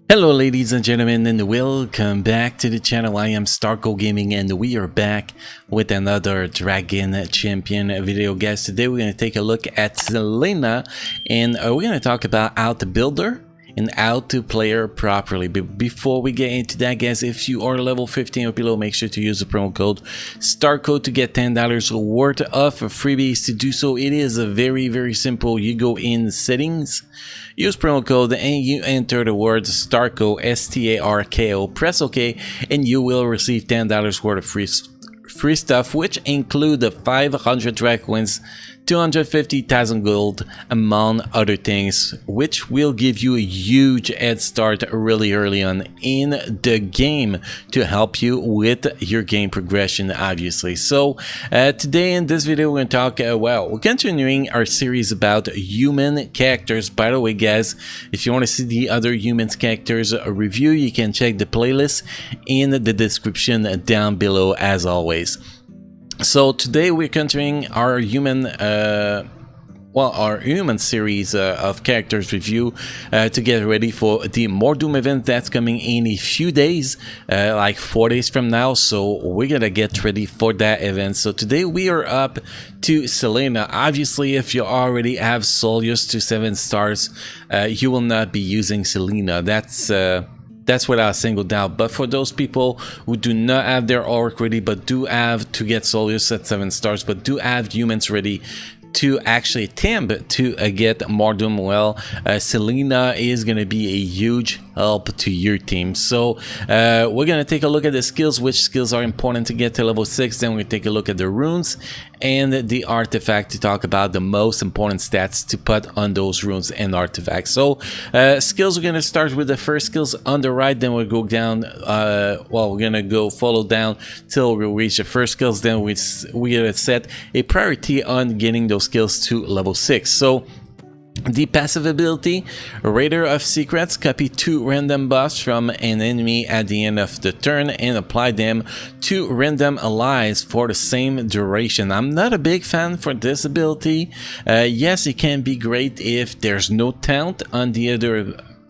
Hello ladies and gentlemen, and welcome back to the channel. I am Starco Gaming and we are back with another Dragon Champion video. Guys, today we're going to take a look at Selena and we're going to talk about how to build her and how to play her properly. But before we get into that, guys, if you are level 15 or below, make sure to use the promo code StarCode to get $10 worth of freebies. To do so, it is a very simple. You go in settings, use promo code, and you enter the word STARCO, S-T-A-R-K-O, press OK, and you will receive $10 worth of free stuff, which include the 500 drag coins, 250,000 gold, among other things, which will give you a huge head start really early on in the game to help you with your game progression, obviously. So today in this video we're going to talk we're continuing our series about human characters. By the way, guys, if you want to see the other humans characters review, you can check the playlist in the description down below, as always. So today we're continuing our human series of characters review to get ready for the More Doom event that's coming in a few days, like 4 days from now. So we're gonna get ready for that event. So today we are up to Selena. Obviously, if you already have Solius to 7 stars, you will not be using Selena. That's without a single doubt. But for those people who do not have their orc ready, but do have to get Solius at 7 stars, but do have humans ready to actually attempt to get Mordum, well, Selena is going to be a huge help to your team. So we're going to take a look at the skills, which skills are important to get to level 6. Then we're going to take a look at the runes and the artifact to talk about the most important stats to put on those runes and artifacts. So skills, we're going to start with the first skills on the right, then we'll go down, we're going to go follow down till we reach the first skills. Then we're going to set a priority on getting those skills to level 6. So the passive ability, Raider of Secrets, copy 2 random buffs from an enemy at the end of the turn and apply them to random allies for the same duration. I'm not a big fan for this ability. Yes, it can be great if there's no taunt on the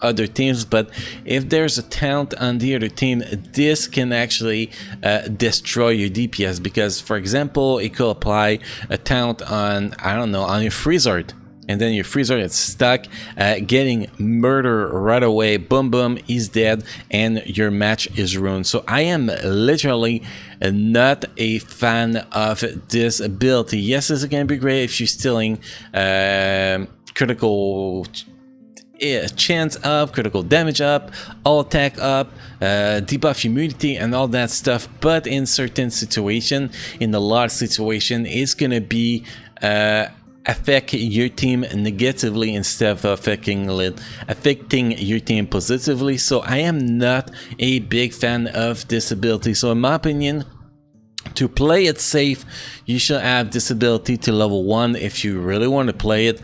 other teams, but if there's a taunt on the other team, this can actually destroy your DPS, because for example it could apply a taunt on, I don't know, on your Freezard, and then your Freezer is stuck, getting murdered right away. Boom boom, he's dead and your match is ruined. So I am literally not a fan of this ability. Yes, this can be great if you're stealing critical chance up, critical damage up, all attack up, debuff immunity and all that stuff, but in certain situation, in a lot of situation, it's gonna be affect your team negatively instead of affecting your team positively. So I am not a big fan of this ability. So in my opinion, to play it safe, you should have this ability to level 1 if you really want to play it.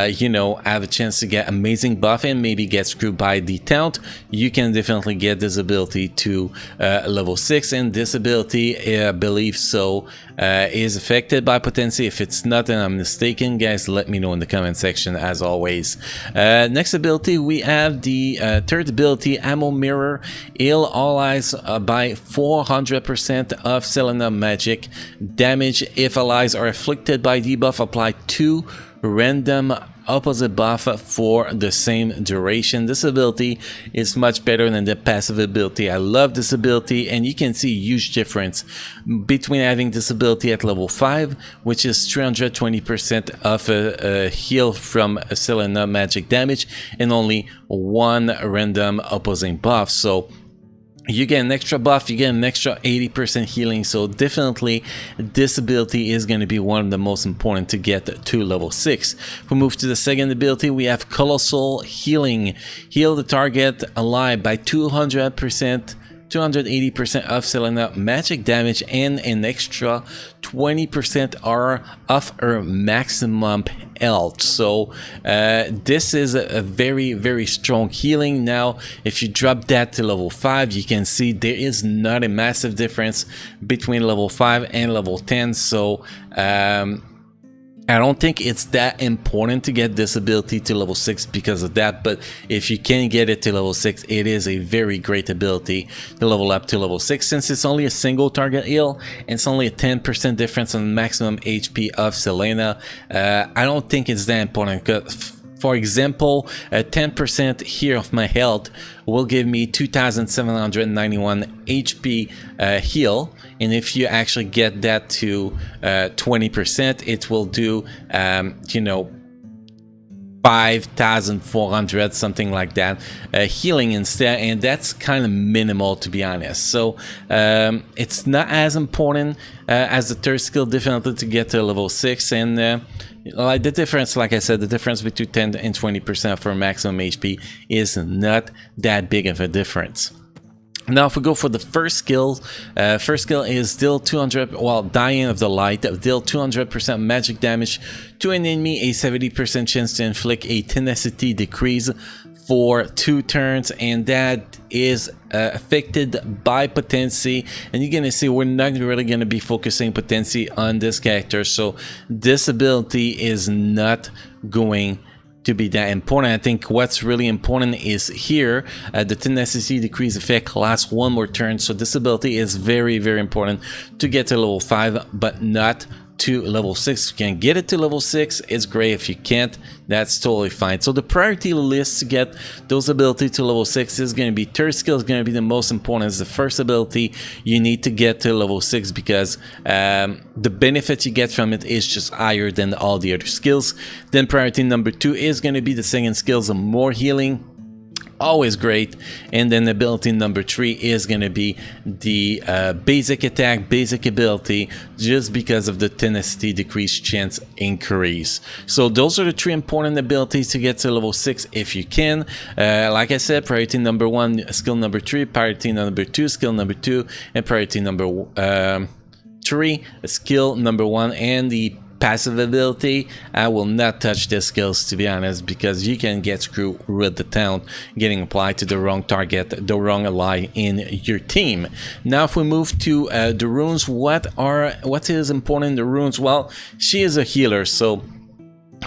You know, have a chance to get amazing buff and maybe get screwed by the taunt. You can definitely get this ability to level 6, and this ability, I believe so, is affected by potency. If it's not and I'm mistaken, guys, let me know in the comment section, as always. Next ability, we have the third ability, Ammo Mirror. Heal all allies by 400% of Selena magic damage. If allies are afflicted by debuff, apply 2 random opposite buff for the same duration. This ability is much better than the passive ability. I love this ability, and you can see a huge difference between having this ability at level 5, which is 320% of a heal from Selena magic damage, and only 1 random opposing buff. So you get an extra buff, you get an extra 80% healing. So definitely this ability is going to be one of the most important to get to level 6. If we move to the second ability, we have Colossal Healing. Heal the target alive by 200%, 280% of Selena magic damage, and an extra 20% are of her maximum health. So this is a very strong healing. Now if you drop that to level 5, you can see there is not a massive difference between level 5 and level 10. So I don't think it's that important to get this ability to level 6 because of that, but if you can get it to level 6, it is a very great ability to level up to level 6 since it's only a single target heal and it's only a 10% difference on maximum HP of Selena. I don't think it's that important because, for example, a 10% here of my health will give me 2,791 HP heal, and if you actually get that to 20%, it will do, you know, 5,400, something like that, healing instead, and that's kind of minimal, to be honest. So it's not as important as the third skill, definitely, to get to level 6, and like the difference, like I said, the difference between 10 and 20% for maximum HP is not that big of a difference. Now, if we go for the first skill is deal 200, well, Dying of the Light, deal 200% magic damage to an enemy, a 70% chance to inflict a tenacity decrease for 2 turns, and that is affected by potency. And you're gonna see we're not really gonna be focusing potency on this character, so this ability is not going to be that important. I think what's really important is here, the tenacity decrease effect lasts 1 more turn, so this ability is very, very important to get to level 5, but not to level 6. If you can get it to level 6, it's great. If you can't, that's totally fine. So the priority list to get those abilities to level 6 is going to be third skill is going to be the most important. It's the first ability you need to get to level 6 because the benefit you get from it is just higher than all the other skills. Then priority number 2 is going to be the second skills of more healing. Always great. And then ability number 3 is going to be the basic attack, basic ability, just because of the tenacity decrease chance increase. So those are the 3 important abilities to get to level 6 if you can. Like I said, priority number 1, skill number 3, priority number 2, skill number 2, and priority number 3, skill number 1, and the passive ability. I will not touch the skills, to be honest, because you can get screwed with the taunt getting applied to the wrong target, the wrong ally in your team. Now, if we move to the runes, what is important in the runes? Well, she is a healer, so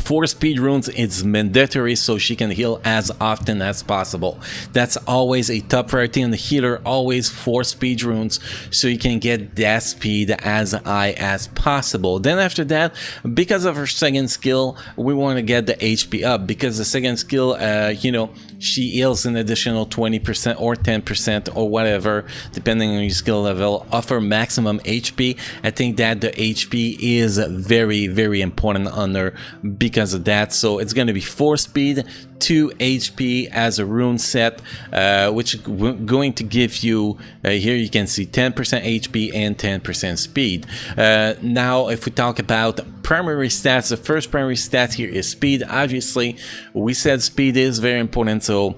4 speed runes is mandatory, so she can heal as often as possible. That's always a top priority on the healer, always 4 speed runes, so you can get that speed as high as possible. Then after that, because of her second skill, we want to get the HP up, because the second skill, you know, she heals an additional 20% or 10% or whatever, depending on your skill level, of her maximum HP. I think that the HP is very, very important on her because of that. So it's going to be 4 speed, 2 HP as a rune set, which is going to give you, here you can see 10% HP and 10% speed. Now, if we talk about primary stats, the first primary stat here is speed. Obviously, we said speed is very important, so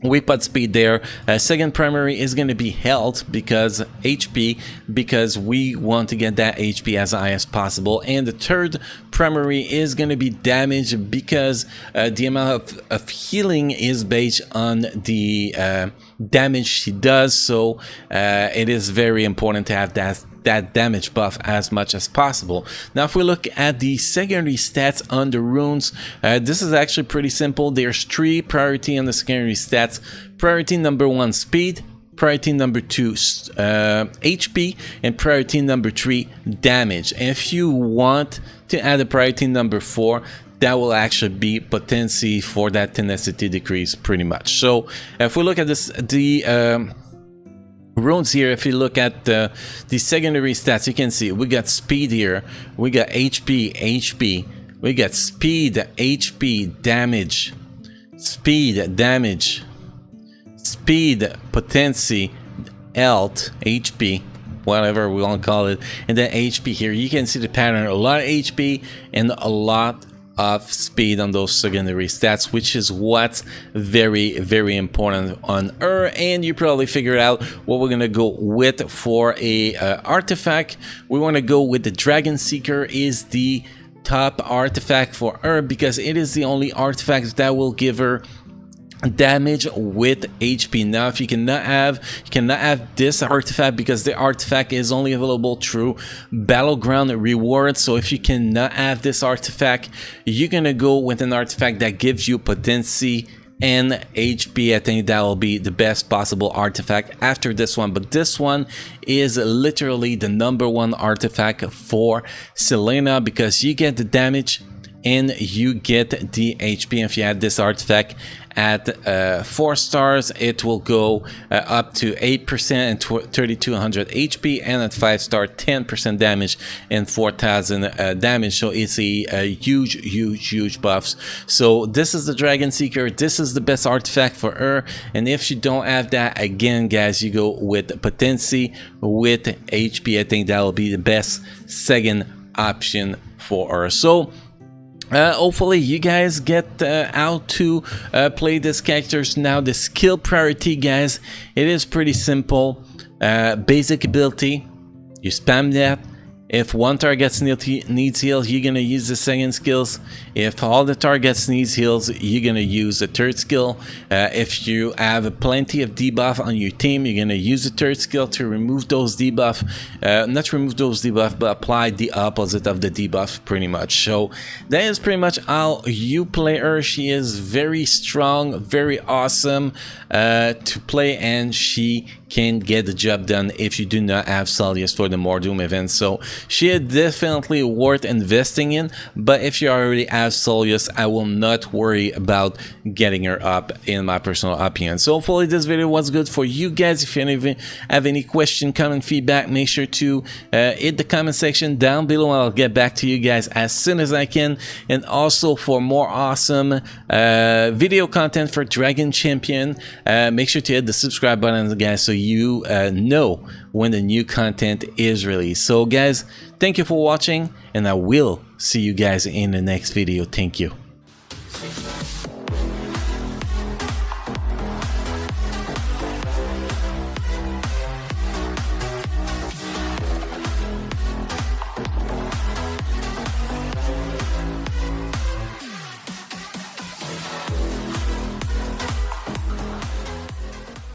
we put speed there. Second primary is going to be health, because HP, because we want to get that HP as high as possible. And the third primary is going to be damage, because the amount of healing is based on the damage she does. So it is very important to have that damage buff as much as possible. Now, if we look at the secondary stats on the runes, this is actually pretty simple. There's 3 priority on the secondary stats. Priority number 1, speed. Priority number 2, HP, and priority number 3, damage. And if you want to add a priority number 4, that will actually be potency for that tenacity decrease, pretty much. So if we look at this, the runes here, if you look at the secondary stats, you can see we got speed here, we got HP, we got speed, HP, damage, speed, damage, speed, potency, health, HP, whatever we want to call it, and then HP here. You can see the pattern, a lot of HP and a lot of speed on those secondary stats, which is what's very, very important on her. And you probably figured out what we're gonna go with for a artifact. We want to go with the Dragon Seeker is the top artifact for her, because it is the only artifact that will give her damage with HP. Now if you cannot have this artifact, because the artifact is only available through battleground rewards. So if you cannot have this artifact, you're gonna go with an artifact that gives you potency and HP. I think that will be the best possible artifact after this one, but this one is literally the #1 artifact for Selena, because you get the damage and you get the HP. If you add this artifact at 4 stars, it will go up to 8% and 3200 HP, and at 5 star 10% damage and 4000 damage. So it's a huge buffs. So this is the Dragon Seeker. This is the best artifact for her, and if you don't have that, again guys, you go with potency with HP. I think that will be the best second option for her. So hopefully you guys get how to play these characters. Now the skill priority, guys, it is pretty simple. Basic ability, you spam that. If one target needs heals, you're gonna use the second skills. If all the targets needs heals, you're gonna use the third skill. If you have plenty of debuff on your team, you're gonna use the third skill to remove those debuff. Not remove those debuff, but apply the opposite of the debuff, pretty much. So that is pretty much how you play her. She is very strong, very awesome to play, and she can get the job done if you do not have Solius for the Mordoom event. So she is definitely worth investing in, but if you already have Solius, I will not worry about getting her up, in my personal opinion. So hopefully this video was good for you guys. If you have any question, comment, feedback, make sure to hit the comment section down below, and I'll get back to you guys as soon as I can. And also for more awesome video content for Dragon Champion, make sure to hit the subscribe button, guys, so you know when the new content is released. So guys, thank you for watching, and I will see you guys in the next video. Thank you.